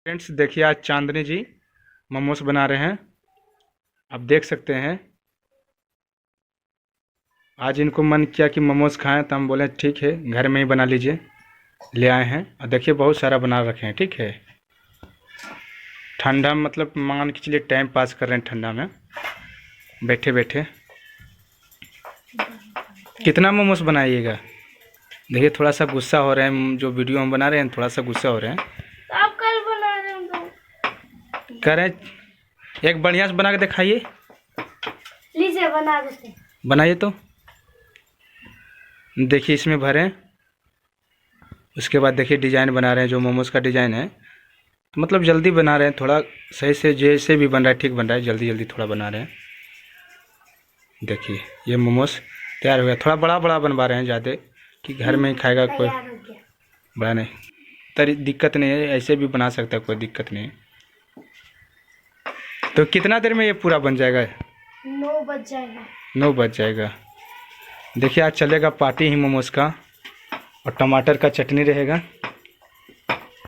Friends देखिए, आज चांदनी जी मोमोस बना रहे हैं। आप देख सकते हैं। आज इनको मन किया कि मोमोस खाएं, तो हम बोले ठीक है घर में ही बना लीजिए। ले आए हैं और देखिए बहुत सारा बना रखे हैं। ठीक है, ठंडा मतलब मान के चलिए टाइम पास कर रहे हैं ठंडा में बैठे बैठे। कितना मोमोस बनाइएगा? देखिए थोड़ा सा गुस्सा हो रहे हैं, जो वीडियो हम बना रहे हैं थोड़ा सा गुस्सा हो रहे हैं। तो आप कल बना रहे हो करें एक बढ़िया से बना के दिखाइए। लीजिए बना देते हैं। बनाइए तो देखिए, इसमें भरें। उसके बाद देखिए डिज़ाइन बना रहे हैं, जो मोमोज का डिज़ाइन है। तो मतलब जल्दी बना रहे हैं, थोड़ा सही से जैसे भी बन रहा है ठीक बन रहा है, जल्दी जल्दी थोड़ा बना रहे हैं। देखिए ये मोमोज तैयार हो गया। थोड़ा बड़ा बड़ा बनवा रहे हैं ज़्यादा, कि घर में ही खाएगा कोई। तैयार हो गया। बड़ा नहीं, तरी दिक्कत नहीं है, ऐसे भी बना सकता है, कोई दिक्कत नहीं है। तो कितना देर में ये पूरा बन जाएगा? 9 बज जाएगा। 9 बज जाएगा। देखिए आज चलेगा पार्टी ही मोमोज का, और टमाटर का चटनी रहेगा।